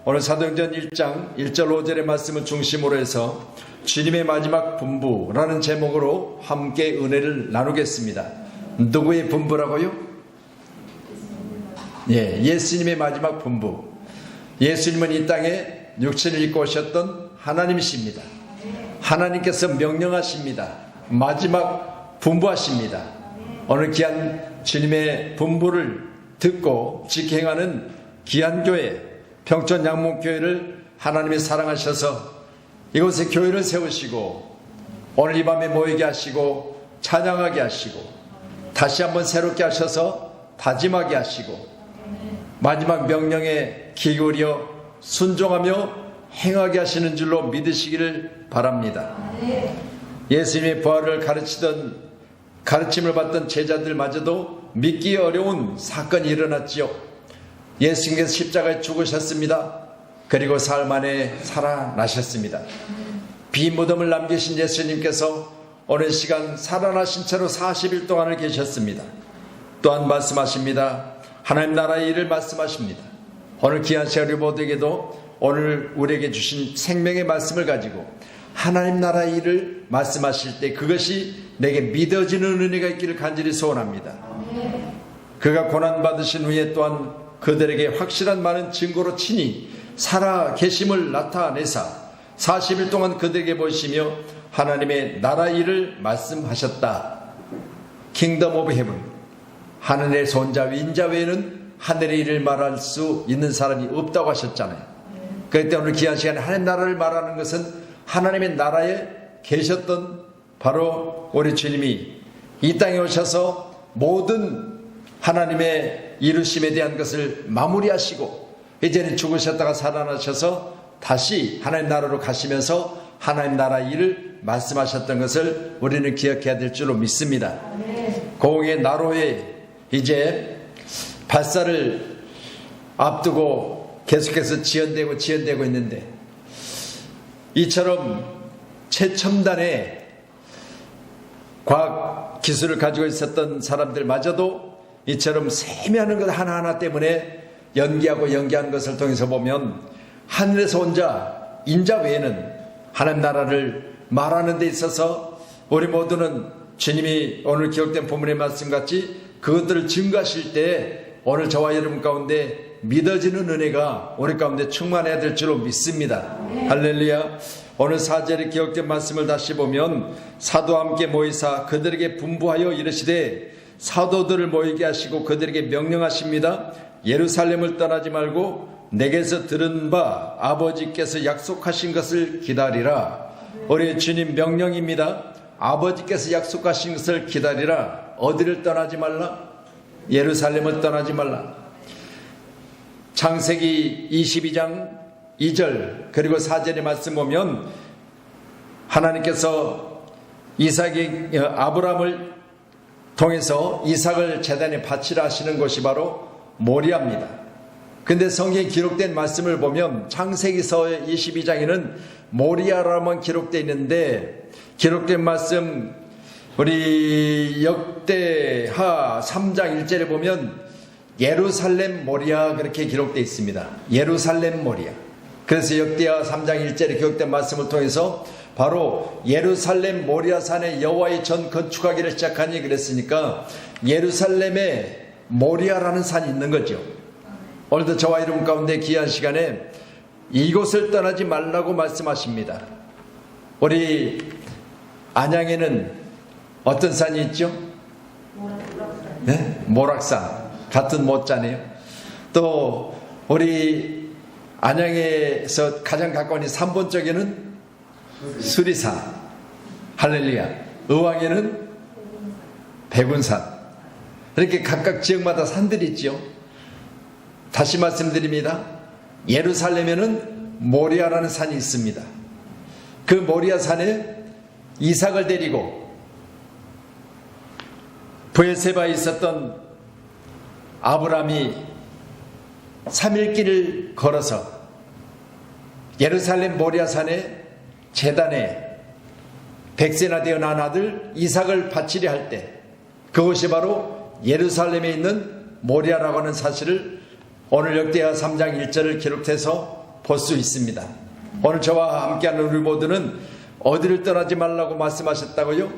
오늘 사도행전 1장 1절 5절의 말씀을 중심으로 해서 주님의 마지막 분부라는 제목으로 함께 은혜를 나누겠습니다. 누구의 분부라고요? 예수님의 마지막 분부. 예수님은 이 땅에 육신을 입고 오셨던 하나님이십니다. 하나님께서 명령하십니다. 마지막 분부하십니다. 오늘 귀한 주님의 분부를 듣고 직행하는 귀한 교회 평촌 양목교회를 하나님이 사랑하셔서 이곳에 교회를 세우시고 오늘 이 밤에 모이게 하시고 찬양하게 하시고 다시 한번 새롭게 하셔서 다짐하게 하시고 마지막 명령에 기울여 순종하며 행하게 하시는 줄로 믿으시기를 바랍니다. 예수님의 부활을 가르침을 받던 제자들마저도 믿기 어려운 사건이 일어났지요. 예수님께서 십자가에 죽으셨습니다. 그리고 사흘 만에 살아나셨습니다. 비무덤을 남기신 예수님께서 오랜 시간 살아나신 채로 40일 동안을 계셨습니다. 또한 말씀하십니다. 하나님 나라의 일을 말씀하십니다. 오늘 귀한 시간 모두에게도 오늘 우리에게 주신 생명의 말씀을 가지고 하나님 나라의 일을 말씀하실 때 그것이 내게 믿어지는 은혜가 있기를 간절히 소원합니다. 그가 고난받으신 후에 또한 그들에게 확실한 많은 증거로 친히 살아 계심을 나타내사 40일 동안 그들에게 보시며 하나님의 나라 일을 말씀하셨다. 킹덤 오브 헤븐, 하늘의 손자 인자 외에는 하늘의 일을 말할 수 있는 사람이 없다고 하셨잖아요. 그렇기 때문에 오늘 귀한 시간에 하나님 나라를 말하는 것은 하나님의 나라에 계셨던 바로 우리 주님이 이 땅에 오셔서 모든 하나님의 이루심에 대한 것을 마무리하시고 이제는 죽으셨다가 살아나셔서 다시 하나님 나라로 가시면서 하나님 나라 일을 말씀하셨던 것을 우리는 기억해야 될 줄로 믿습니다. 공의 나로에 이제 발사를 앞두고 계속해서 지연되고 있는데 이처럼 최첨단의 과학 기술을 가지고 있었던 사람들마저도 이처럼 세미하는 것 하나하나 때문에 연기하는 것을 통해서 보면 하늘에서 온 자, 인자 외에는 하나님 나라를 말하는 데 있어서 우리 모두는 주님이 오늘 기록된 본문의 말씀같이 그것들을 증거하실 때 오늘 저와 여러분 가운데 믿어지는 은혜가 우리 가운데 충만해야 될 줄로 믿습니다. 할렐루야. 오늘 4절에 기록된 말씀을 다시 보면 사도와 함께 모이사 그들에게 분부하여 이르시되 사도들을 모이게 하시고 그들에게 명령하십니다. 예루살렘을 떠나지 말고 내게서 들은 바 아버지께서 약속하신 것을 기다리라. 우리 주님 명령입니다. 아버지께서 약속하신 것을 기다리라. 어디를 떠나지 말라? 예루살렘을 떠나지 말라. 창세기 22장 2절 그리고 4절의 말씀 보면 하나님께서 아브라함을 통해서 이삭을 제단에 바치라 하시는 곳이 바로 모리아입니다. 근데 성경에 기록된 말씀을 보면 창세기서 22장에는 모리아라만 기록되어 있는데 기록된 말씀 우리 역대하 3장 1절에 보면 예루살렘 모리아 그렇게 기록되어 있습니다. 예루살렘 모리아. 그래서 역대하 3장 1절에 기록된 말씀을 통해서 바로 예루살렘 모리아산에 여호와의 전 건축하기를 시작하니 그랬으니까 예루살렘에 모리아라는 산이 있는 거죠. 오늘도 저와 여러분 가운데 귀한 시간에 이곳을 떠나지 말라고 말씀하십니다. 우리 안양에는 어떤 산이 있죠? 네? 모락산. 같은 모자네요. 또 우리 안양에서 가장 가까운 3번 쪽에는 수리산. 할렐루야. 의왕에는 백운산. 이렇게 각각 지역마다 산들이 있죠. 다시 말씀드립니다. 예루살렘에는 모리아라는 산이 있습니다. 그 모리아 산에 이삭을 데리고 브엘세바에 있었던 아브라함이 3일 길을 걸어서 예루살렘 모리아 산에 제단에 백세나 되어 난 아들 이삭을 바치려 할 때 그것이 바로 예루살렘에 있는 모리아라고 하는 사실을 오늘 역대하 3장 1절을 기록해서 볼 수 있습니다. 오늘 저와 함께하는 우리 모두는 어디를 떠나지 말라고 말씀하셨다고요?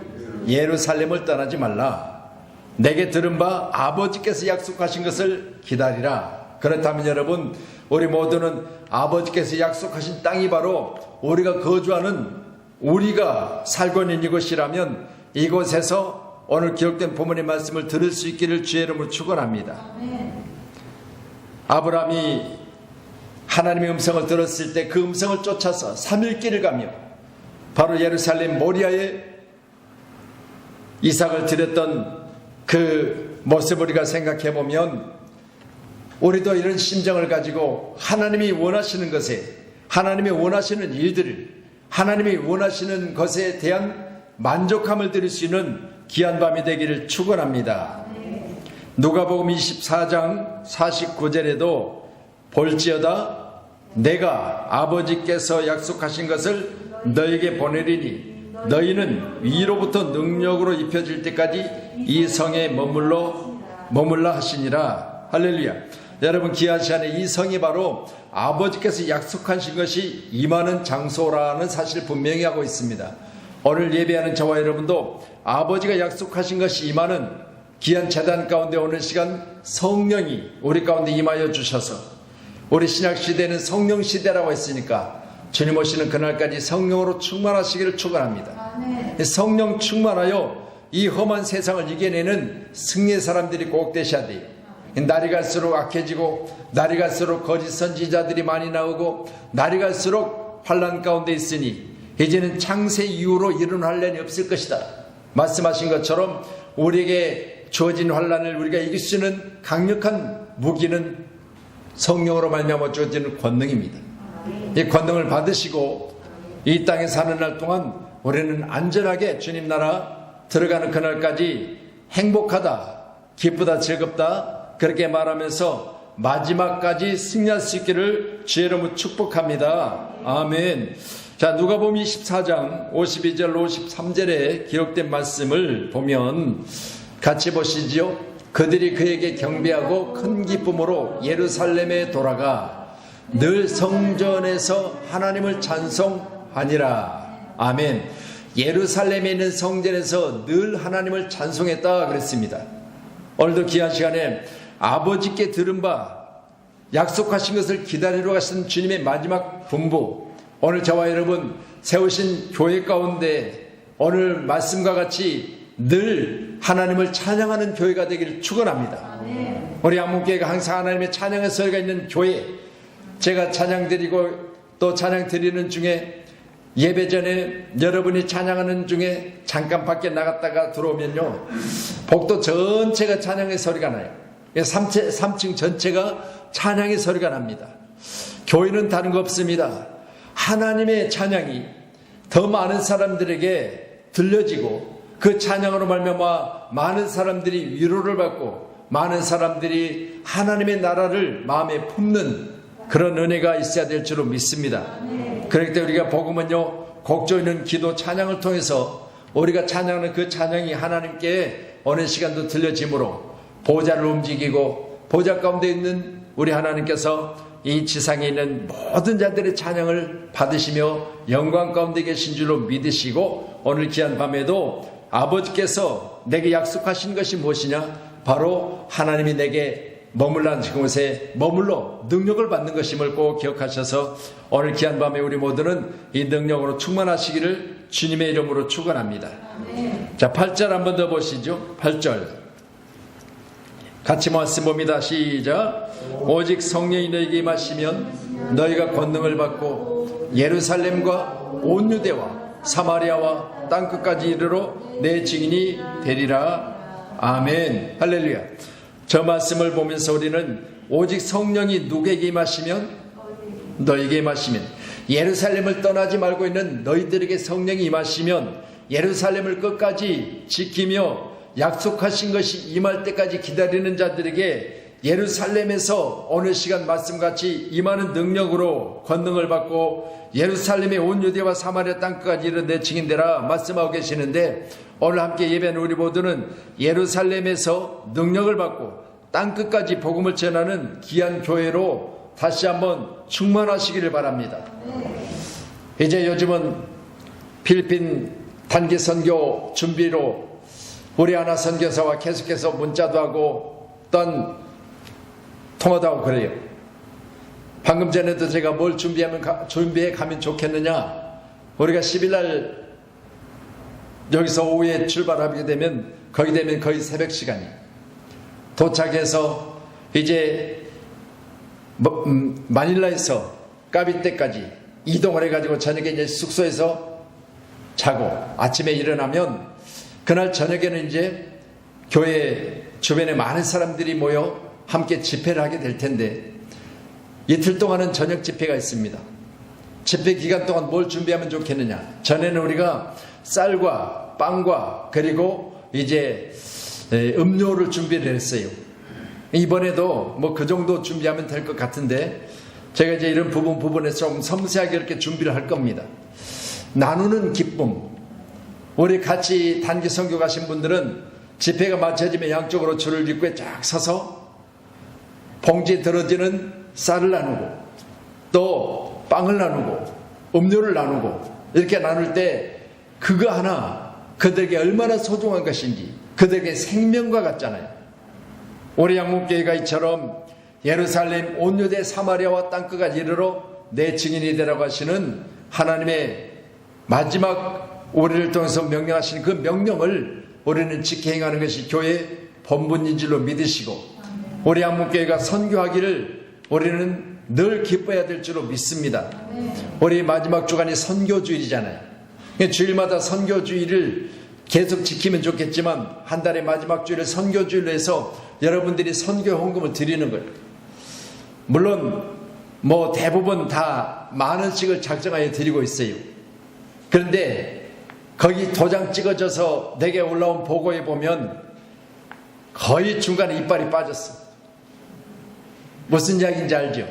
예루살렘을 떠나지 말라. 내게 들은 바 아버지께서 약속하신 것을 기다리라. 그렇다면 여러분, 우리 모두는 아버지께서 약속하신 땅이 바로 우리가 거주하는, 우리가 살고 있는 이곳이라면 이곳에서 오늘 기록된 본문의 말씀을 들을 수 있기를 주의 이름으로 축원합니다. 아브라함이 하나님의 음성을 들었을 때 그 음성을 쫓아서 3일 길을 가며 바로 예루살렘 모리아에 이삭을 드렸던 그 모습을 우리가 생각해 보면 우리도 이런 심정을 가지고 하나님이 원하시는 것에, 하나님이 원하시는 일들을, 하나님이 원하시는 것에 대한 만족함을 드릴 수 있는 귀한 밤이 되기를 축원합니다. 누가복음 24장 49절에도 볼지어다 내가 아버지께서 약속하신 것을 너에게 보내리니 너희는 위로부터 능력으로 입혀질 때까지 이 성에 머물라 하시니라. 할렐루야. 여러분, 귀한 시간에 이 성이 바로 아버지께서 약속하신 것이 임하는 장소라는 사실을 분명히 하고 있습니다. 오늘 예배하는 저와 여러분도 아버지가 약속하신 것이 임하는 귀한 제단 가운데 오는 시간 성령이 우리 가운데 임하여 주셔서, 우리 신약시대는 성령시대라고 했으니까 주님 오시는 그날까지 성령으로 충만하시기를 축원합니다. 성령 충만하여 이 험한 세상을 이겨내는 승리의 사람들이 꼭 되셔야 돼요. 날이 갈수록 악해지고 날이 갈수록 거짓 선지자들이 많이 나오고 날이 갈수록 환난 가운데 있으니 이제는 창세 이후로 이런 환난이 없을 것이다 말씀하신 것처럼 우리에게 주어진 환난을 우리가 이길 수 있는 강력한 무기는 성령으로 말미암아 주어지는 권능입니다. 이 권능을 받으시고 이 땅에 사는 날 동안 우리는 안전하게 주님 나라 들어가는 그날까지 행복하다, 기쁘다, 즐겁다 그렇게 말하면서 마지막까지 승리할 수 있기를 주의 이름으로 축복합니다. 아멘. 자, 누가복음 24장 52절 53절에 기록된 말씀을 보면 같이 보시지요. 그들이 그에게 경배하고 큰 기쁨으로 예루살렘에 돌아가 늘 성전에서 하나님을 찬송하니라. 아멘. 예루살렘에 있는 성전에서 늘 하나님을 찬송했다 그랬습니다. 오늘도 귀한 시간에 아버지께 들은 바 약속하신 것을 기다리러 가신 주님의 마지막 분부, 오늘 저와 여러분 세우신 교회 가운데 오늘 말씀과 같이 늘 하나님을 찬양하는 교회가 되기를 축원합니다. 우리 한문교회가 항상 하나님의 찬양의 소리가 있는 교회, 제가 찬양 드리고 또 찬양 드리는 중에 예배 전에 여러분이 찬양하는 중에 잠깐 밖에 나갔다가 들어오면요 복도 전체가 찬양의 소리가 나요. 3층 전체가 찬양의 소리가 납니다. 교회는 다른 거 없습니다. 하나님의 찬양이 더 많은 사람들에게 들려지고 그 찬양으로 말미암아 많은 사람들이 위로를 받고 많은 사람들이 하나님의 나라를 마음에 품는 그런 은혜가 있어야 될 줄로 믿습니다. 그렇기 때문에 우리가 복음은요 곡조 있는 기도 찬양을 통해서 우리가 찬양하는 그 찬양이 하나님께 어느 시간도 들려지므로 보좌를 움직이고 보좌 가운데 있는 우리 하나님께서 이 지상에 있는 모든 자들의 찬양을 받으시며 영광 가운데 계신 줄로 믿으시고 오늘 귀한 밤에도 아버지께서 내게 약속하신 것이 무엇이냐? 바로 하나님이 내게 머물라는 그곳에 머물러 능력을 받는 것임을 꼭 기억하셔서 오늘 귀한 밤에 우리 모두는 이 능력으로 충만하시기를 주님의 이름으로 축원합니다. 자, 8절 한 번 더 보시죠. 8절 같이 말씀 봅니다. 시작. 오직 성령이 너희에게 임하시면 너희가 권능을 받고 예루살렘과 온 유대와 사마리아와 땅끝까지 이르러 내 증인이 되리라. 아멘. 할렐루야. 저 말씀을 보면서 우리는 오직 성령이 누구에게 임하시면 너에게 임하시면 예루살렘을 떠나지 말고 있는 너희들에게 성령이 임하시면 예루살렘을 끝까지 지키며 약속하신 것이 임할 때까지 기다리는 자들에게 예루살렘에서 어느 시간 말씀같이 임하는 능력으로 권능을 받고 예루살렘의 온 유대와 사마리아 땅까지 이르러 내 증인되라 말씀하고 계시는데 오늘 함께 예배하는 우리 모두는 예루살렘에서 능력을 받고 땅끝까지 복음을 전하는 귀한 교회로 다시 한번 충만하시기를 바랍니다. 이제 요즘은 필리핀 단기 선교 준비로 우리 하나 선교사와 계속해서 문자도 하고 또 통화도 하고 그래요. 방금 전에도 제가 뭘 준비해 가면 좋겠느냐, 우리가 10일날 여기서 오후에 출발하게 되면 거기 되면 거의 새벽 시간이 도착해서 이제 마닐라에서 까비떼까지 이동을 해가지고 저녁에 이제 숙소에서 자고 아침에 일어나면 그날 저녁에는 이제 교회 주변에 많은 사람들이 모여 함께 집회를 하게 될 텐데, 이틀 동안은 저녁 집회가 있습니다. 집회 기간 동안 뭘 준비하면 좋겠느냐, 전에는 우리가 쌀과 빵과 그리고 이제 음료를 준비를 했어요. 이번에도 뭐 그 정도 준비하면 될 것 같은데, 제가 이제 이런 부분에서 좀 섬세하게 이렇게 준비를 할 겁니다. 나누는 기쁨. 우리 같이 단기 선교 가신 분들은 집회가 마쳐지면 양쪽으로 줄을 잇고 쫙 서서 봉지에 들어지는 쌀을 나누고 또 빵을 나누고 음료를 나누고 이렇게 나눌 때 그거 하나 그들에게 얼마나 소중한 것인지, 그들에게 생명과 같잖아요. 우리 양목교회가 이처럼 예루살렘 온 유대 사마리아와 땅끝까지 이르러 내 증인이 되라고 하시는 하나님의 마지막 우리를 통해서 명령하신 그 명령을 우리는 지켜 행하는 것이 교회의 본분인 줄로 믿으시고, 우리 한국교회가 선교하기를 우리는 늘 기뻐해야 될 줄로 믿습니다. 우리 마지막 주간이 선교주일이잖아요. 주일마다 선교주일을 계속 지키면 좋겠지만 한 달의 마지막 주일을 선교주일로 해서 여러분들이 선교 헌금을 드리는 거예요. 물론 뭐 대부분 다 10,000원씩을 작정하여 드리고 있어요. 그런데 거기 도장 찍어져서 내게 올라온 보고에 보면 거의 중간에 이빨이 빠졌어. 무슨 이야기인지 알죠?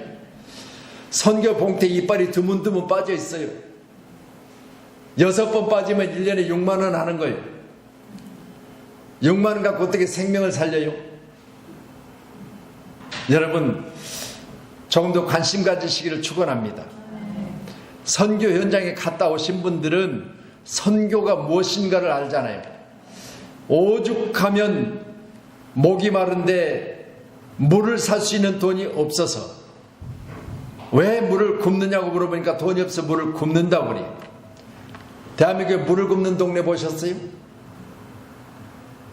선교 봉투에 이빨이 드문드문 빠져 있어요. 6번 빠지면 1년에 6만 원 하는 거예요. 6만 원 갖고 어떻게 생명을 살려요? 여러분, 조금 더 관심 가지시기를 축원합니다. 선교 현장에 갔다 오신 분들은 선교가 무엇인가를 알잖아요. 오죽하면 목이 마른데 물을 살 수 있는 돈이 없어서, 왜 물을 굽느냐고 물어보니까 돈이 없어 물을 굽는다고 그래요. 대한민국에 물을 굽는 동네 보셨어요?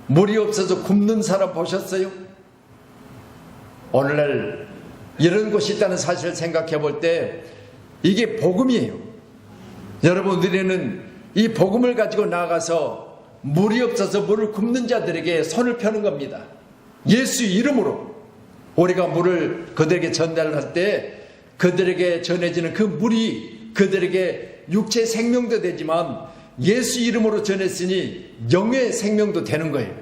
물이 없어서 굽는 사람 보셨어요? 오늘날 이런 곳이 있다는 사실을 생각해 볼 때 이게 복음이에요. 여러분, 우리는 이 복음을 가지고 나가서 물이 없어서 물을 굽는 자들에게 손을 펴는 겁니다. 예수 이름으로 우리가 물을 그들에게 전달할 때 그들에게 전해지는 그 물이 그들에게 육체 생명도 되지만 예수 이름으로 전했으니 영의 생명도 되는 거예요.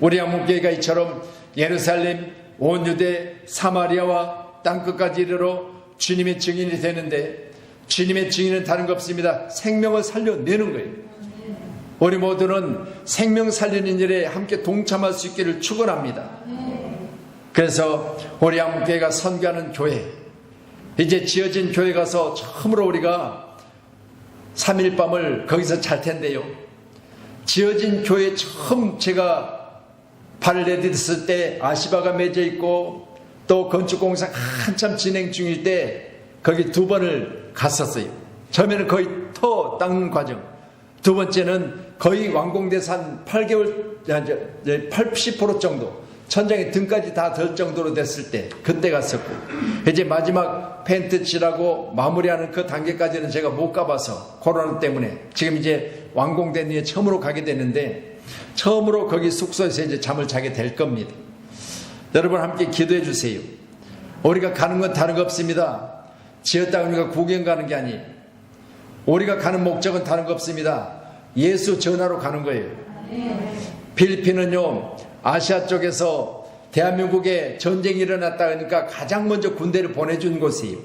우리 한국교회가 이처럼 예루살렘 온 유대 사마리아와 땅끝까지 이르러 주님의 증인이 되는데, 주님의 증인은 다른 거 없습니다. 생명을 살려내는 거예요. 우리 모두는 생명 살리는 일에 함께 동참할 수 있기를 축원합니다. 그래서 우리 한국교회가 선교하는 교회, 이제 지어진 교회 가서 처음으로 우리가 3일 밤을 거기서 잘 텐데요. 지어진 교회 처음 제가 발을 내딛었을 때 아시바가 맺어 있고 또 건축공사 한참 진행 중일 때 거기 2번을 갔었어요. 처음에는 거의 터 닦는 과정, 두 번째는 거의 완공돼서 한 8개월, 80% 정도, 천장에 등까지 다 들 정도로 됐을 때 그때 갔었고, 이제 마지막 펜트 칠하고 마무리하는 그 단계까지는 제가 못 가봐서 코로나 때문에 지금 이제 완공된 뒤에 처음으로 가게 되는데, 처음으로 거기 숙소에서 이제 잠을 자게 될 겁니다. 여러분 함께 기도해 주세요. 우리가 가는 건 다른 거 없습니다. 지었다고 우리가 구경 가는 게 아니에요. 우리가 가는 목적은 다른 거 없습니다. 예수 전하러 가는 거예요. 필리핀은요, 아시아 쪽에서 대한민국에 전쟁이 일어났다 그러니까 가장 먼저 군대를 보내준 곳이에요.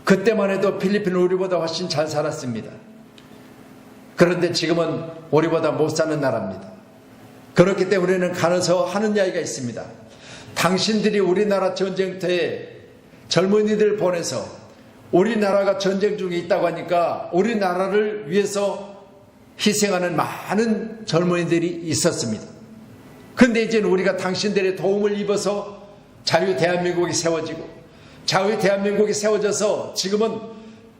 그때만 해도 필리핀은 우리보다 훨씬 잘 살았습니다. 그런데 지금은 우리보다 못 사는 나라입니다. 그렇기 때문에 우리는 가서 하는 이야기가 있습니다. 당신들이 우리나라 전쟁터에 젊은이들 보내서 우리나라가 전쟁 중에 있다고 하니까 우리나라를 위해서 희생하는 많은 젊은이들이 있었습니다. 그런데 이제는 우리가 당신들의 도움을 입어서 자유 대한민국이 세워지고 자유 대한민국이 세워져서 지금은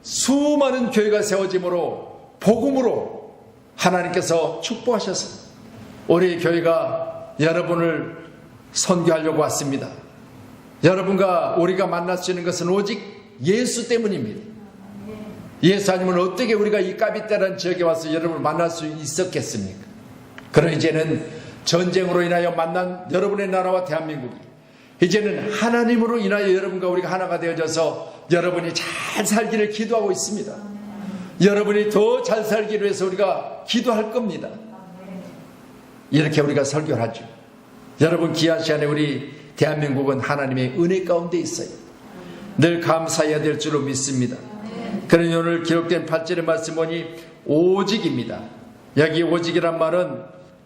수많은 교회가 세워짐으로 복음으로 하나님께서 축복하셨습니다. 우리 교회가 여러분을 선교하려고 왔습니다. 여러분과 우리가 만날 수 있는 것은 오직 예수 때문입니다. 예수 아니면 어떻게 우리가 이 까비떼라는 지역에 와서 여러분을 만날 수 있었겠습니까? 그럼 이제는 전쟁으로 인하여 만난 여러분의 나라와 대한민국이 이제는 하나님으로 인하여 여러분과 우리가 하나가 되어져서 여러분이 잘 살기를 기도하고 있습니다. 여러분이 더 잘 살기를 위해서 우리가 기도할 겁니다. 이렇게 우리가 설교를 하죠. 여러분 귀한 시간에 우리 대한민국은 하나님의 은혜 가운데 있어요. 늘 감사해야 될 줄로 믿습니다. 그러니 오늘 기록된 8절의 말씀 보니 오직입니다. 여기 오직이란 말은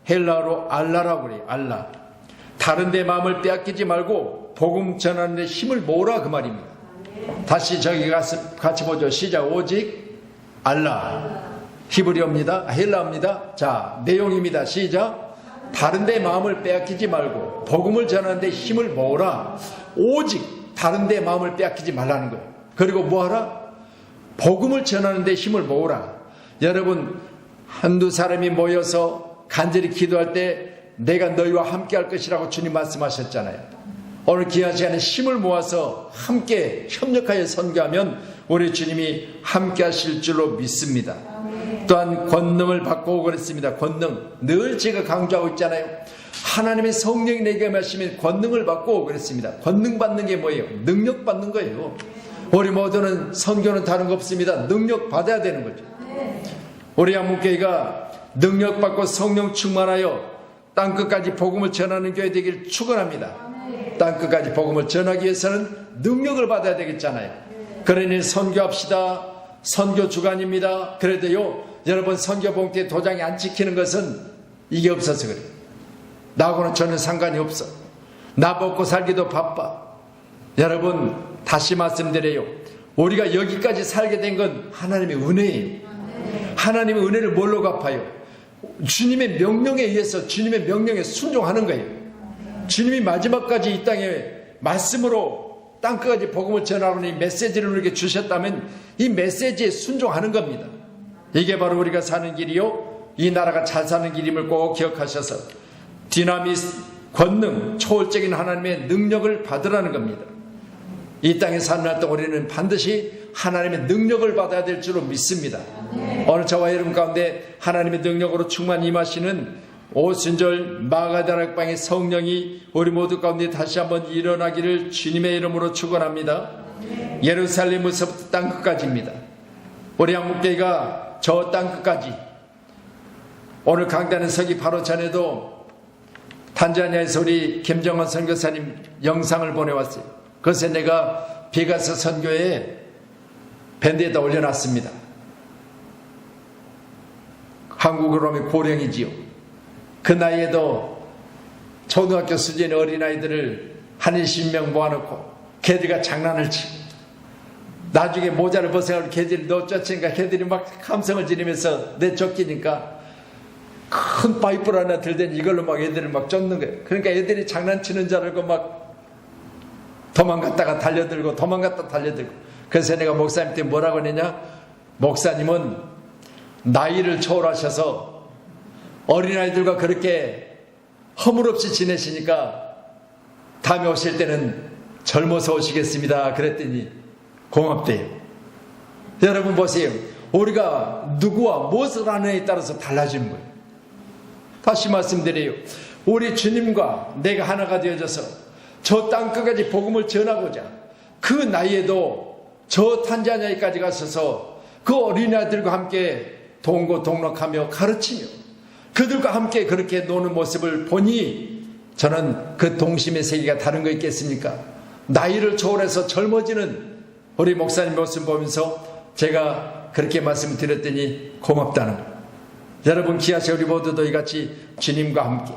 헬라어로 알라라고 그래요. 알라. 다른 데 마음을 빼앗기지 말고 복음 전하는 데 힘을 모으라 그 말입니다. 다시 저기 같이 보죠. 시작. 오직 알라. 히브리어입니다. 헬라어입니다. 자, 내용입니다. 시작. 다른 데 마음을 빼앗기지 말고 복음을 전하는 데 힘을 모으라. 오직 다른 데 마음을 빼앗기지 말라는 거예요. 그리고 뭐하라? 복음을 전하는 데 힘을 모으라. 여러분 한두 사람이 모여서 간절히 기도할 때 내가 너희와 함께 할 것이라고 주님 말씀하셨잖아요. 오늘 귀한 시간에 힘을 모아서 함께 협력하여 선교하면 우리 주님이 함께 하실 줄로 믿습니다. 또한 권능을 받고 그랬습니다. 권능. 늘 제가 강조하고 있잖아요. 하나님의 성령이 내게 하시면 권능을 받고 그랬습니다. 권능 받는 게 뭐예요? 능력 받는 거예요. 우리 모두는 선교는 다른 거 없습니다. 능력 받아야 되는 거죠. 우리 한문교회가 능력 받고 성령 충만하여 땅끝까지 복음을 전하는 교회 되기를 축원합니다. 땅끝까지 복음을 전하기 위해서는 능력을 받아야 되겠잖아요. 그러니 선교합시다. 선교 주간입니다. 그래도요, 여러분 선교 봉투에 도장이 안 찍히는 것은 이게 없어서 그래요. 나하고는 전혀 상관이 없어. 나 먹고 살기도 바빠. 여러분 다시 말씀드려요. 우리가 여기까지 살게 된 건 하나님의 은혜예요. 하나님의 은혜를 뭘로 갚아요? 주님의 명령에 의해서 주님의 명령에 순종하는 거예요. 주님이 마지막까지 이 땅에 말씀으로 땅끝까지 복음을 전하는 이 메시지를 우리에게 주셨다면 이 메시지에 순종하는 겁니다. 이게 바로 우리가 사는 길이요, 이 나라가 잘 사는 길임을 꼭 기억하셔서 디나미스, 권능, 초월적인 하나님의 능력을 받으라는 겁니다. 이 땅에 사는 날 동안 우리는 반드시 하나님의 능력을 받아야 될 줄로 믿습니다. 오늘 저와 여러분 가운데 하나님의 능력으로 충만 임하시는 오순절 마가다락방의 성령이 우리 모두 가운데 다시 한번 일어나기를 주님의 이름으로 축원합니다. 예루살렘에서부터 땅끝까지입니다. 우리 한국교회가 저 땅끝까지, 오늘 강단에 서기 바로 전에도 탄자니아에서 우리 김정원 선교사님 영상을 보내왔어요. 그래서 내가 베가스 선교에 밴드에다 올려놨습니다. 한국으로 하면 고령이지요. 그 나이에도 초등학교 수준의 어린아이들을 한 20명 모아놓고 걔들과 장난을 치고 나중에 모자를 벗어가지고 걔들이 너 쫓으니까 걔들이 막 함성을 지르면서 내쫓기니까 큰 파이프를 하나 들더니 이걸로 막 애들을 막 쫓는 거예요. 그러니까 애들이 장난치는 줄 알고 막 도망갔다가 달려들고 도망갔다 달려들고. 그래서 내가 목사님한테 뭐라고 했냐? 목사님은 나이를 초월하셔서 어린아이들과 그렇게 허물없이 지내시니까 다음에 오실 때는 젊어서 오시겠습니다. 그랬더니 고맙대요. 여러분 보세요. 우리가 누구와 무엇을 하느냐에 따라서 달라지는 거예요. 다시 말씀드려요. 우리 주님과 내가 하나가 되어져서 저 땅끝까지 복음을 전하고자 그 나이에도 저 탄자니아까지 가셔서 그 어린아이들과 함께 동고동락하며 가르치며 그들과 함께 그렇게 노는 모습을 보니 저는 그 동심의 세계가 다른 거 있겠습니까? 나이를 초월해서 젊어지는 우리 목사님 모습 보면서 제가 그렇게 말씀드렸더니 고맙다는 거예요. 여러분 기하시 우리 모두도 이같이 주님과 함께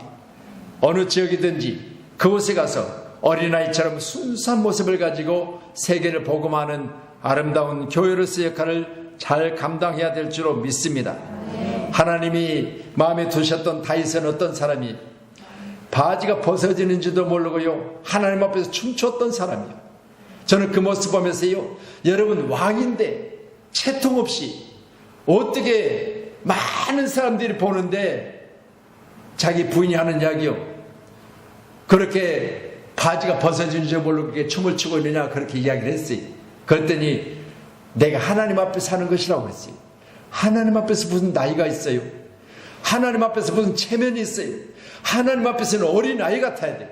어느 지역이든지 그곳에 가서 어린아이처럼 순수한 모습을 가지고 세계를 복음하는 아름다운 교회로서의 역할을 잘 감당해야 될 줄로 믿습니다. 하나님이 마음에 두셨던 다윗은 어떤 사람이 바지가 벗어지는지도 모르고요, 하나님 앞에서 춤췄던 사람이에요. 저는 그 모습 보면서요, 여러분, 왕인데 채통 없이 어떻게 많은 사람들이 보는데 자기 부인이 하는 이야기요, 그렇게 바지가 벗어지는지 모르고 그렇게 춤을 추고 있느냐, 그렇게 이야기를 했어요. 그랬더니 내가 하나님 앞에 사는 것이라고 했어요. 하나님 앞에서 무슨 나이가 있어요? 하나님 앞에서 무슨 체면이 있어요? 하나님 앞에서는 어린아이 같아야 돼요.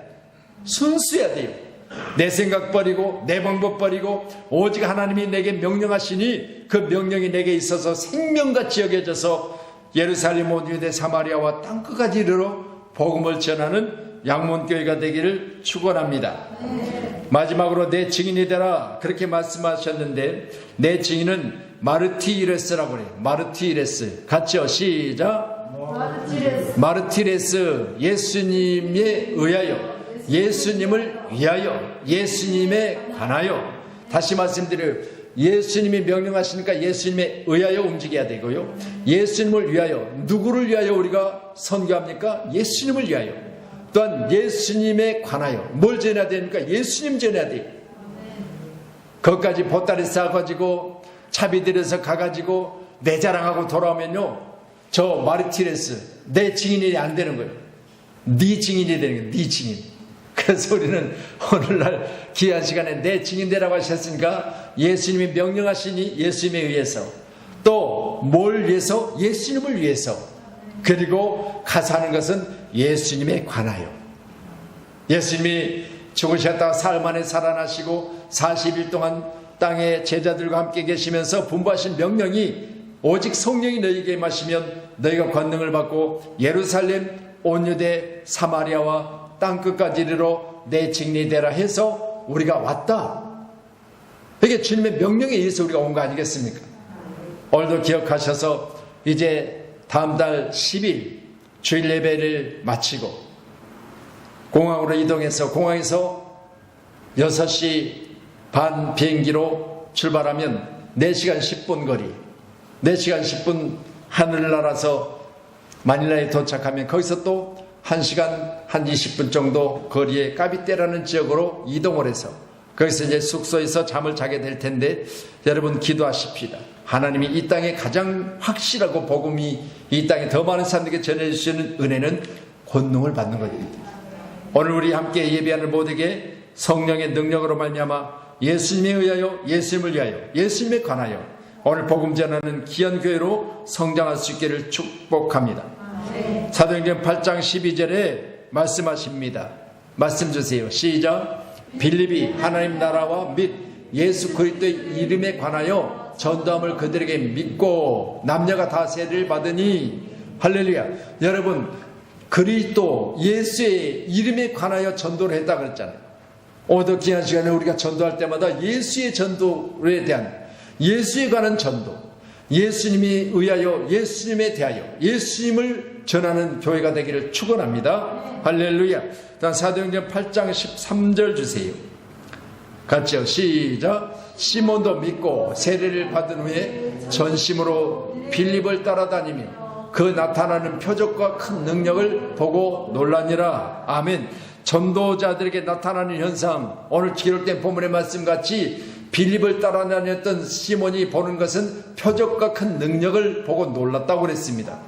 순수해야 돼요. 내 생각 버리고 내 방법 버리고 오직 하나님이 내게 명령하시니 그 명령이 내게 있어서 생명같이 여겨져서 예루살렘 온 유대 사마리아와 땅끝까지 이르러 복음을 전하는 양문교회가 되기를 축원합니다. 마지막으로 내 증인이 되라, 그렇게 말씀하셨는데, 내 증인은 마르티레스라고 그래요. 마르티레스. 같이요, 시작. 마르티레스. 예수님에 의하여, 예수님을 위하여, 예수님에 관하여. 다시 말씀드려요. 예수님이 명령하시니까 예수님에 의하여 움직여야 되고요, 예수님을 위하여. 누구를 위하여 우리가 선교합니까? 예수님을 위하여. 또한 예수님에 관하여. 뭘 전해야 됩니까? 예수님 전해야 돼요. 거기까지 보따리 싸가지고 차비 들여서 가가지고 내 자랑하고 돌아오면요, 저 마르티레스, 내 증인이 안 되는 거예요. 네 증인이 되는 거예요. 네 증인. 그래서 우리는 오늘날 귀한 시간에 내 증인 되라고 하셨으니까 예수님이 명령하시니 예수님에 의해서, 또 뭘 위해서? 예수님을 위해서. 그리고 가서 하는 것은 예수님에 관하여. 예수님이 죽으셨다가 사흘 만에 살아나시고 40일 동안 땅에 제자들과 함께 계시면서 분부하신 명령이 오직 성령이 너희에게 임하시면 너희가 권능을 받고 예루살렘, 온 유대, 사마리아와 땅끝까지 이르러 내 증인이 되라 해서 우리가 왔다. 이게 주님의 명령에 의해서 우리가 온 거 아니겠습니까? 오늘도 기억하셔서 이제 다음 달 10일 주일 예배를 마치고 공항으로 이동해서, 공항에서 6시 반 비행기로 출발하면 4시간 10분 거리, 4시간 10분 하늘을 날아서 마닐라에 도착하면 거기서 또 1시간 한 20분 정도 거리에 까비떼라는 지역으로 이동을 해서 거기서 이제 숙소에서 잠을 자게 될 텐데, 여러분 기도하십시다. 하나님이 이 땅에 가장 확실하고 복음이 이 땅에 더 많은 사람들에게 전해주시는 은혜는 권능을 받는 것입니다. 오늘 우리 함께 예배하는 모두에게 성령의 능력으로 말미암아 예수님에 의하여, 예수님을 위하여, 예수님에 관하여 오늘 복음 전하는 귀한 교회로 성장할 수 있기를 축복합니다. 사도행전 8장 12절에 말씀하십니다. 말씀 주세요. 시작. 빌립이 하나님 나라와 및 예수 그리스도의 이름에 관하여 전도함을 그들에게 믿고 남녀가 다 세례를 받으니. 할렐루야. 여러분, 그리스도 예수의 이름에 관하여 전도를 했다 그랬잖아요. 오늘 귀한 시간에 우리가 전도할 때마다 예수의 전도에 대한, 예수에 관한 전도, 예수님이 의하여, 예수님에 대하여, 예수님을 전하는 교회가 되기를 축원합니다. 할렐루야. 다음 사도행전 8장 13절 주세요. 같이요. 시작. 시몬도 믿고 세례를 받은 후에 전심으로 빌립을 따라다니며 그 나타나는 표적과 큰 능력을 보고 놀라니라. 아멘. 전도자들에게 나타나는 현상, 오늘 기록된 본문의 말씀같이 빌립을 따라다녔던 시몬이 보는 것은 표적과 큰 능력을 보고 놀랐다고 그랬습니다.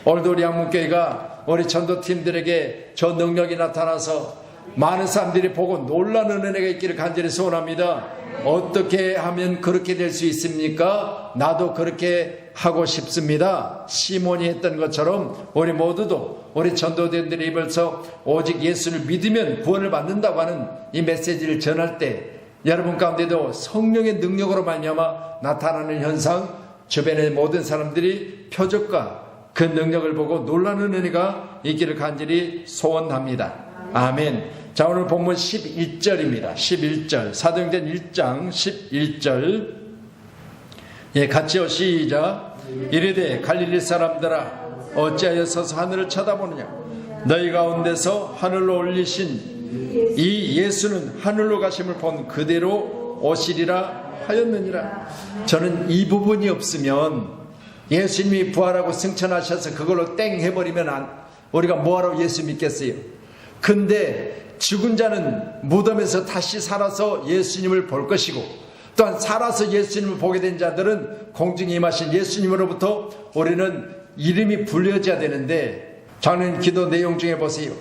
오늘도 우리 양문교회가 우리 전도팀들에게 저 능력이 나타나서 많은 사람들이 보고 놀라는 은혜가 있기를 간절히 소원합니다. 어떻게 하면 그렇게 될 수 있습니까? 나도 그렇게 하고 싶습니다. 시몬이 했던 것처럼 우리 모두도 우리 전도대원들의 입에서 오직 예수를 믿으면 구원을 받는다고 하는 이 메시지를 전할 때 여러분 가운데도 성령의 능력으로 말미암아 나타나는 현상, 주변의 모든 사람들이 표적과 그 능력을 보고 놀라는 은혜가 있기를 간절히 소원합니다. 아멘. 자, 오늘 본문 11절입니다. 11절. 사도행전 1장 11절. 예, 같이요. 시작. 이르되 갈릴리 사람들아 어찌하여 서서 하늘을 쳐다보느냐. 너희 가운데서 하늘로 올리신 이 예수는 하늘로 가심을 본 그대로 오시리라 하였느니라. 저는 이 부분이 없으면, 예수님이 부활하고 승천하셔서 그걸로 땡 해버리면 우리가 뭐하러 예수 믿겠어요? 근데 죽은 자는 무덤에서 다시 살아서 예수님을 볼 것이고, 또한 살아서 예수님을 보게 된 자들은 공중에 임하신 예수님으로부터 우리는 이름이 불려져야 되는데, 저는 기도 내용 중에 보세요.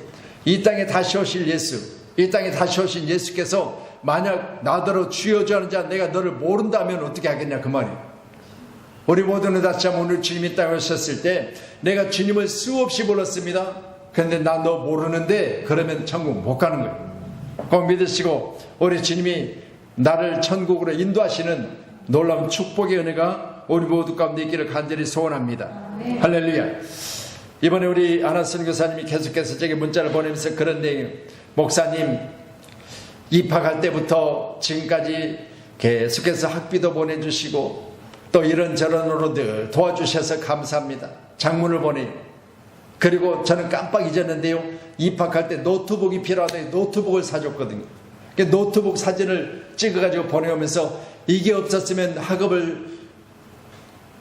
이 땅에 다시 오실 예수, 이 땅에 다시 오신 예수께서 만약 나더러 주여 주 하는 자 내가 너를 모른다면 어떻게 하겠냐 그 말이에요. 우리 모두는 다시 한번 오늘 주님이 땅에 오셨을 때 내가 주님을 수없이 불렀습니다. 그런데 나 너 모르는데, 그러면 천국 못 가는 거예요. 꼭 믿으시고 우리 주님이 나를 천국으로 인도하시는 놀라운 축복의 은혜가 우리 모두 가운데 있기를 간절히 소원합니다. 할렐루야. 이번에 우리 안하 선교사님이 계속해서 제게 문자를 보내면서 그런 내용, 목사님 입학할 때부터 지금까지 계속해서 학비도 보내주시고 또 이런저런으로 늘 도와주셔서 감사합니다. 장문을 보내요. 그리고 저는 깜빡 잊었는데요, 입학할 때 노트북이 필요하다니 노트북을 사줬거든요. 노트북 사진을 찍어가지고 보내오면서 이게 없었으면 학업을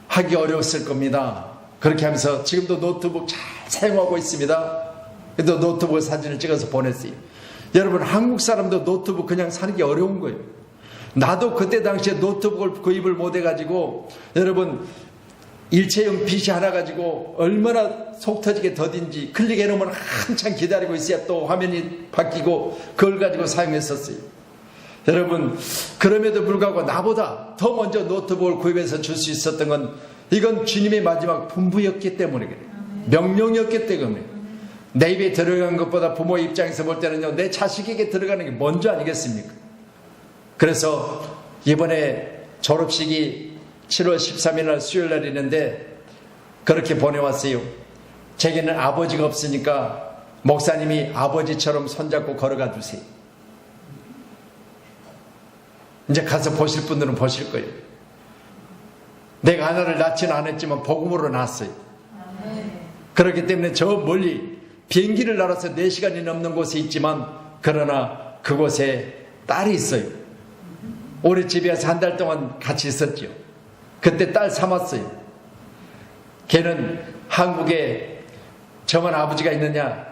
하기 어려웠을 겁니다. 그렇게 하면서 지금도 노트북 잘 사용하고 있습니다. 그래도 노트북 사진을 찍어서 보냈어요. 여러분, 한국 사람도 노트북 그냥 사는 게 어려운 거예요. 나도 그때 당시에 노트북을 구입을 못해가지고, 여러분 일체형 PC 하나 가지고 얼마나 속 터지게 더딘지 클릭해놓으면 한참 기다리고 있어야 또 화면이 바뀌고 그걸 가지고 사용했었어요. 여러분, 그럼에도 불구하고 나보다 더 먼저 노트북을 구입해서 줄 수 있었던 건 이건 주님의 마지막 분부였기 때문에 그래요. 명령이었기 때문에. 내 입에 들어간 것보다 부모 입장에서 볼 때는요, 내 자식에게 들어가는 게 먼저 아니겠습니까? 그래서 이번에 졸업식이 7월 13일 날 수요일 날 있는데 그렇게 보내왔어요. 제게는 아버지가 없으니까 목사님이 아버지처럼 손잡고 걸어가 주세요. 이제 가서 보실 분들은 보실 거예요. 내가 하나를 낳지는 않았지만 복음으로 낳았어요. 그렇기 때문에 저 멀리 비행기를 날아서 4시간이 넘는 곳에 있지만, 그러나 그곳에 딸이 있어요. 올해 집에 와서 한 달 동안 같이 있었죠. 그때 딸 삼았어요. 걔는 한국에 저만 아버지가 있느냐?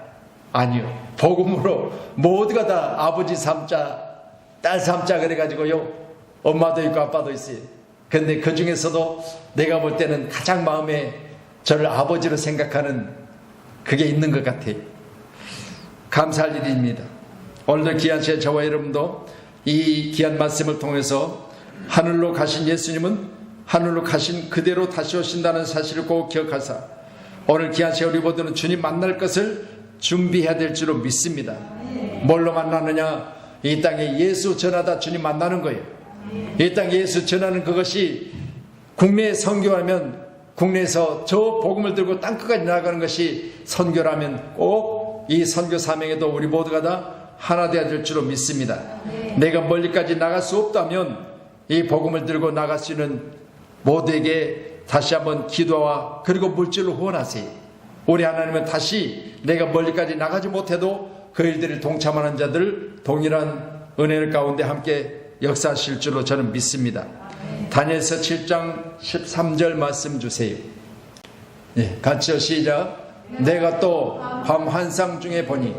아니요. 복음으로 모두가 다 아버지 삼자, 딸 삼자 그래가지고요, 엄마도 있고 아빠도 있어요. 근데 그 중에서도 내가 볼 때는 가장 마음에 저를 아버지로 생각하는 그게 있는 것 같아요. 감사할 일입니다. 오늘도 귀한 시간 저와 여러분도 이 귀한 말씀을 통해서 하늘로 가신 예수님은 하늘로 가신 그대로 다시 오신다는 사실을 꼭 기억하사 오늘 귀한 시간 우리 모두는 주님 만날 것을 준비해야 될 줄로 믿습니다. 뭘로 만나느냐? 이 땅에 예수 전하다 주님 만나는 거예요. 이 땅에 예수 전하는 그것이 국내에 선교하면 국내에서 저 복음을 들고 땅끝까지 나아가는 것이 선교라면 꼭 이 선교 사명에도 우리 모두가 다 하나 되어야 될 줄로 믿습니다. 내가 멀리까지 나갈 수 없다면 이 복음을 들고 나갈 수 있는 모두에게 다시 한번 기도와 그리고 물질로 후원하세요. 우리 하나님은 다시 내가 멀리까지 나가지 못해도 그 일들을 동참하는 자들 동일한 은혜를 가운데 함께 역사하실 줄로 저는 믿습니다. 다니엘서 7장 13절 말씀 주세요. 예, 같이요. 시작. 내가 또 밤 환상 중에 보니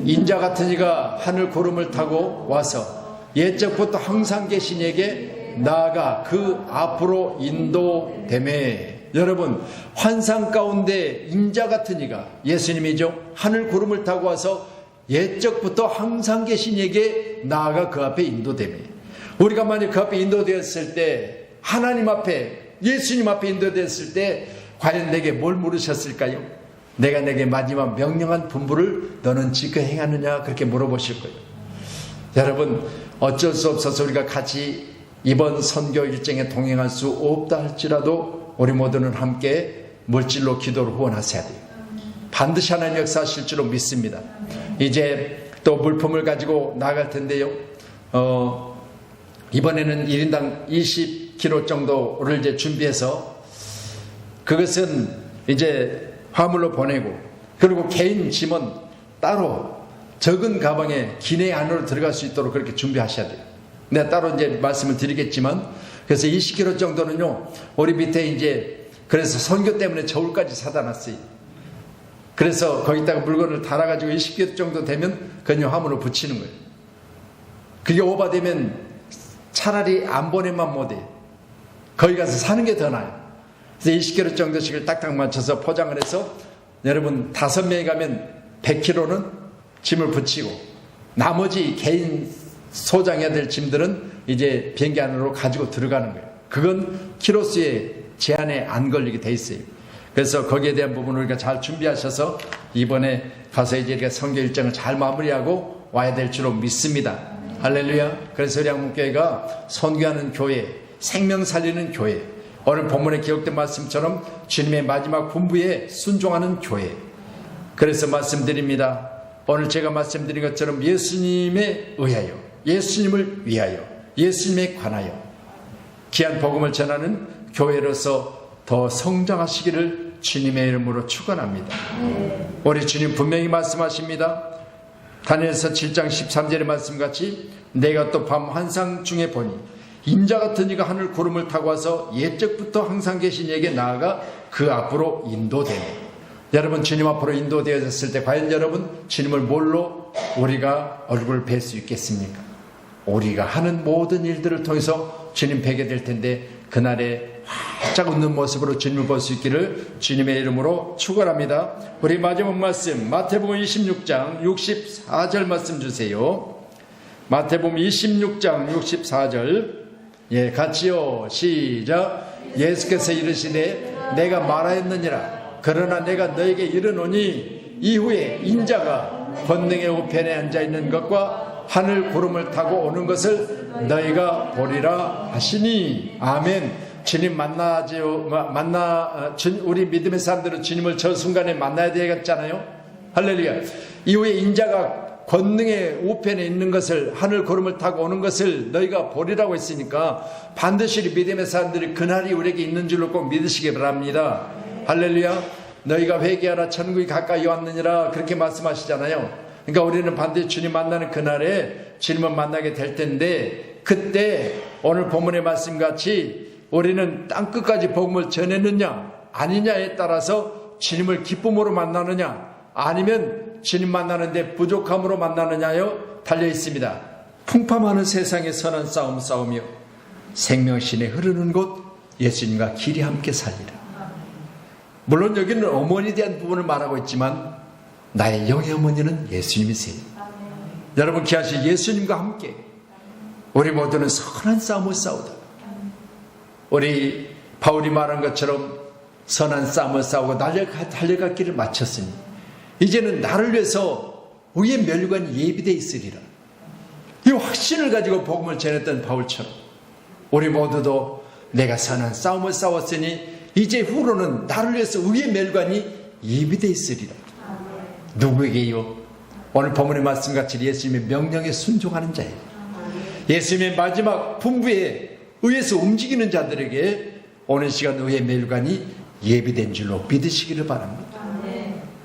인자 같은 이가 하늘 구름을 타고 와서 옛적부터 항상 계신 이에게 나아가 그 앞으로 인도되매. 여러분, 환상 가운데 인자 같은 이가 예수님이죠. 하늘 구름을 타고 와서 옛적부터 항상 계신 이에게 나아가 그 앞에 인도되매. 우리가 만약 그 앞에 인도되었을 때, 하나님 앞에, 예수님 앞에 인도되었을 때 과연 내게 뭘 물으셨을까요? 내가 내게 마지막 명령한 분부를 너는 지켜 행하느냐? 그렇게 물어보실 거예요. 여러분, 어쩔 수 없어서 우리가 같이 이번 선교 일정에 동행할 수 없다 할지라도 우리 모두는 함께 물질로 기도를 후원하셔야 돼요. 반드시 하나님 역사하실 줄로 믿습니다. 이제 또 물품을 가지고 나갈 텐데요. 이번에는 1인당 20kg 정도를 이제 준비해서 그것은 이제 화물로 보내고, 그리고 개인 짐은 따로 적은 가방에 기내 안으로 들어갈 수 있도록 그렇게 준비하셔야 돼요. 내가 따로 이제 말씀을 드리겠지만, 그래서 20kg 정도는요, 우리 밑에 이제, 그래서 선교 때문에 저울까지 사다 놨어요. 그래서 거기다가 물건을 달아가지고 20kg 정도 되면 그냥 화물을 붙이는 거예요. 그게 오버되면 차라리 안 보내만 못해. 거기 가서 사는 게 더 나아요. 그래서 20kg 정도씩을 딱딱 맞춰서 포장을 해서 여러분 5명이 가면 100kg는 짐을 붙이고 나머지 개인 소장해야 될 짐들은 이제 비행기 안으로 가지고 들어가는 거예요. 그건 키로수의 제한에 안 걸리게 돼 있어요. 그래서 거기에 대한 부분을 우리가 잘 준비하셔서 이번에 가서 이제 우리가 선교 일정을 잘 마무리하고 와야 될 줄로 믿습니다. 할렐루야. 그래서 우리 한국교회가 선교하는 교회, 생명 살리는 교회, 오늘 본문에 기록된 말씀처럼 주님의 마지막 분부에 순종하는 교회. 그래서 말씀드립니다. 오늘 제가 말씀드린 것처럼 예수님에 의하여, 예수님을 위하여, 예수님에 관하여 귀한 복음을 전하는 교회로서 더 성장하시기를 주님의 이름으로 축원합니다. 우리 주님 분명히 말씀하십니다. 다니엘서 7장 13절의 말씀같이 내가 또 밤 환상 중에 보니 인자 같은 이가 하늘 구름을 타고 와서 옛적부터 항상 계신 이에게 나아가 그 앞으로 인도되네. 여러분 주님 앞으로 인도되어졌을 때 과연 여러분 주님을 뭘로 우리가 얼굴을 뵐 수 있겠습니까? 우리가 하는 모든 일들을 통해서 주님 뵈게 될 텐데 그날에 활짝 웃는 모습으로 주님을 볼 수 있기를 주님의 이름으로 축원합니다. 우리 마지막 말씀 마태복음 26장 64절 말씀 주세요. 마태복음 26장 64절 같이요. 시작. 예수께서 이르시되 내가 말하였느니라. 그러나 내가 너에게 이르노니 이후에 인자가 권능의 우편에 앉아있는 것과 하늘 구름을 타고 오는 것을 너희가 보리라 하시니. 아멘. 주님 우리 믿음의 사람들은 주님을 저 순간에 만나야 되겠잖아요. 할렐루야. 이후에 인자가 권능의 우편에 있는 것을, 하늘 구름을 타고 오는 것을 너희가 보리라고 했으니까 반드시 믿음의 사람들이 그날이 우리에게 있는 줄로 꼭 믿으시기 바랍니다. 할렐루야. 너희가 회개하라 천국이 가까이 왔느니라 그렇게 말씀하시잖아요. 그러니까 우리는 반드시 주님 만나는 그날에 주님을 만나게 될 텐데, 그때 오늘 본문의 말씀같이 우리는 땅끝까지 복음을 전했느냐 아니냐에 따라서 주님을 기쁨으로 만나느냐 아니면 주님 만나는데 부족함으로 만나느냐요 달려 있습니다. 풍파많은 세상의 선한 싸움 싸우며 생명신에 흐르는 곳 예수님과 길이 함께 살리라. 물론 여기는 어머니에 대한 부분을 말하고 있지만 나의 영의 어머니는 예수님이세요. 여러분 귀하신 예수님과 함께 우리 모두는 선한 싸움을 싸우다. 우리 바울이 말한 것처럼 선한 싸움을 싸우고 달려갈 길을 마쳤으니 이제는 나를 위해서 의의 면류관이 예비되어 있으리라. 이 확신을 가지고 복음을 전했던 바울처럼 우리 모두도 내가 선한 싸움을 싸웠으니 이제 후로는 나를 위해서 의의 면류관이 예비되어 있으리라. 누구에게요? 오늘 본문의 말씀같이 예수님의 명령에 순종하는 자예요. 예수님의 마지막 분부에 의해서 움직이는 자들에게 오는 시간 의의 멸관이 예비된 줄로 믿으시기를 바랍니다.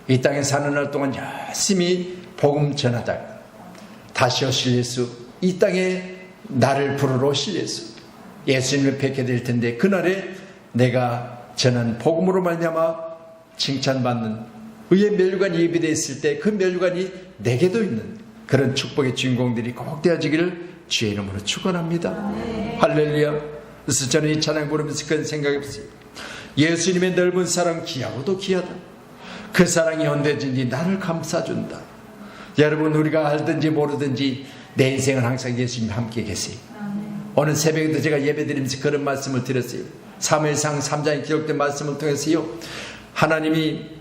이 땅에 사는 날 동안 열심히 복음 전하다가 다시 오실 예수, 이 땅에 나를 부르러 오실 예수, 예수님을 뵙게 될 텐데 그날에 내가 전한 복음으로 말미암아 칭찬받는 의의 멸관이 예비되어 있을 때 그 멸관이 내게도 있는 그런 축복의 주인공들이 꼭 되어지기를 주의 이름으로 축원합니다. 할렐루야. 그래서 저는 이 찬양 부르면서 그런 생각이 없어요. 예수님의 넓은 사랑 귀하고도 귀하다. 그 사랑이 언제든지 나를 감싸준다. 여러분 우리가 알든지 모르든지 내 인생은 항상 예수님이 함께 계세요. 오늘 새벽에도 제가 예배드리면서 그런 말씀을 드렸어요. 사무엘상 3장에 기록된 말씀을 통해서요, 하나님이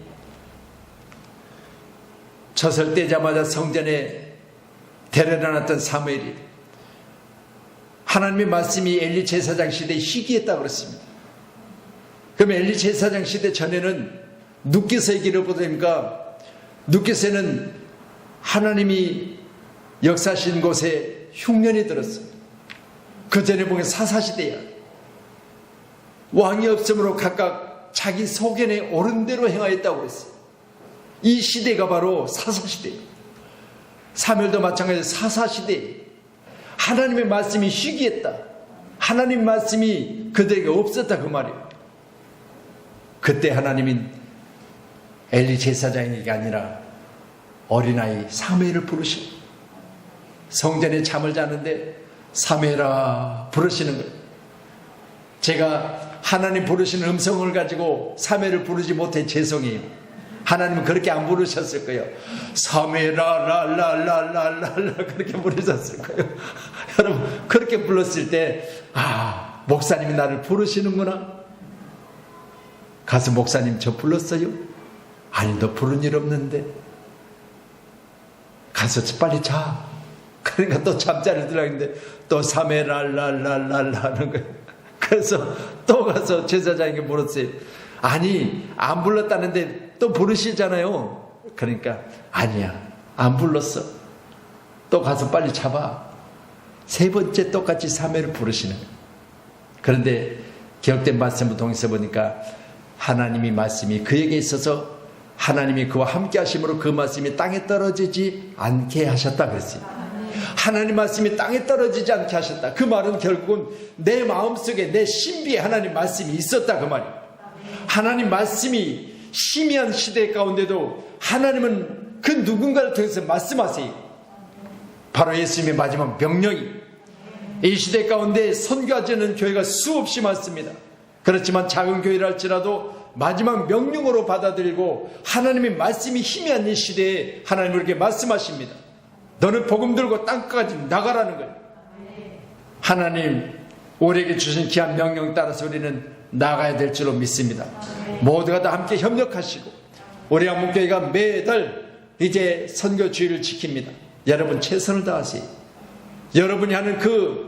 젖을 떼자마자 성전에 데려다놨던 사무엘이 하나님의 말씀이 엘리 제사장 시대에 희귀했다고 그랬습니다. 그럼 엘리 제사장 시대 전에는 누께서 얘기를 보니까 누께서는 하나님이 역사하신 곳에 흉년이 들었어요. 그 전에 보면 사사시대야. 왕이 없으므로 각각 자기 소견에 옳은 대로 행하였다고 했어요. 이 시대가 바로 사사시대예요. 사무엘도 마찬가지로 사사시대에 하나님의 말씀이 희귀했다. 하나님 말씀이 그들에게 없었다 그 말이에요. 그때 하나님은 엘리 제사장에게 아니라 어린아이 사무엘을 부르시고 성전에 잠을 자는데 사무엘아 부르시는 거예요. 제가 하나님 부르시는 음성을 가지고 사무엘을 부르지 못해 죄송해요. 하나님은 그렇게 안 부르셨을 거예요. 사무엘아 랄랄랄랄랄라 그렇게 부르셨을 거예요. 여러분 그렇게 불렀을 때 목사님이 나를 부르시는구나. 가서 목사님 저 불렀어요? 아니 너 부른 일 없는데. 가서 빨리 자. 그러니까 또 잠자리를 들라고 했는데 또 사무엘아 랄랄랄랄라 하는 거예요. 그래서 또 가서 제사장에게 물었어요. 아니 안 불렀다는데 또 부르시잖아요. 그러니까 아니야 안 불렀어. 또 가서 빨리 잡아. 세 번째 똑같이 사무엘을 부르시는 거예요. 그런데 기억된 말씀을 통해서 보니까 하나님이 말씀이 그에게 있어서 하나님이 그와 함께 하심으로 그 말씀이 땅에 떨어지지 않게 하셨다 그랬어요. 하나님 말씀이 땅에 떨어지지 않게 하셨다. 그 말은 결국은 내 마음속에 내 신비에 하나님 말씀이 있었다 그 말이에요. 하나님 말씀이 희미한 시대 가운데도 하나님은 그 누군가를 통해서 말씀하세요. 바로 예수님의 마지막 명령이 이 시대 가운데 선교하지 않는 교회가 수없이 많습니다. 그렇지만 작은 교회라 할지라도 마지막 명령으로 받아들이고 하나님의 말씀이 희미한 이 시대에 하나님은 이렇게 말씀하십니다. 너는 복음 들고 땅까지 나가라는 거예요. 하나님 우리에게 주신 귀한 명령 따라서 우리는 나가야 될 줄로 믿습니다. 모두가 다 함께 협력하시고 우리 한문교회가 매달 이제 선교 주의를 지킵니다. 여러분 최선을 다하세요. 여러분이 하는 그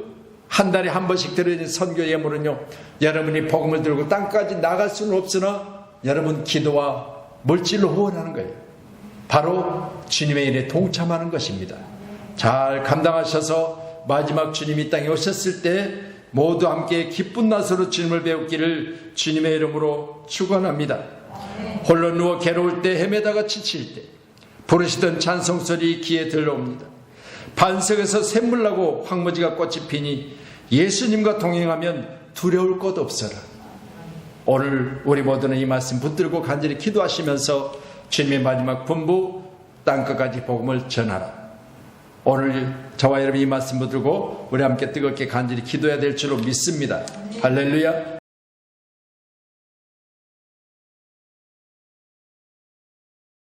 한 달에 한 번씩 들어있는 선교 예물은요, 여러분이 복음을 들고 땅까지 나갈 수는 없으나 여러분 기도와 물질로 후원하는 거예요. 바로 주님의 일에 동참하는 것입니다. 잘 감당하셔서 마지막 주님이 이 땅에 오셨을 때 모두 함께 기쁜 낯으로 주님을 배우기를 주님의 이름으로 축원합니다. 홀로 누워 괴로울 때, 헤매다가 지칠 때 부르시던 찬송소리 귀에 들려옵니다. 반석에서 샘물 나고 황무지가 꽃이 피니 예수님과 동행하면 두려울 것 없어라. 오늘 우리 모두는 이 말씀 붙들고 간절히 기도하시면서 주님의 마지막 분부 땅끝까지 복음을 전하라. 오늘 저와 여러분이 이 말씀 붙들고 우리 함께 뜨겁게 간절히 기도해야 될 줄로 믿습니다. 할렐루야.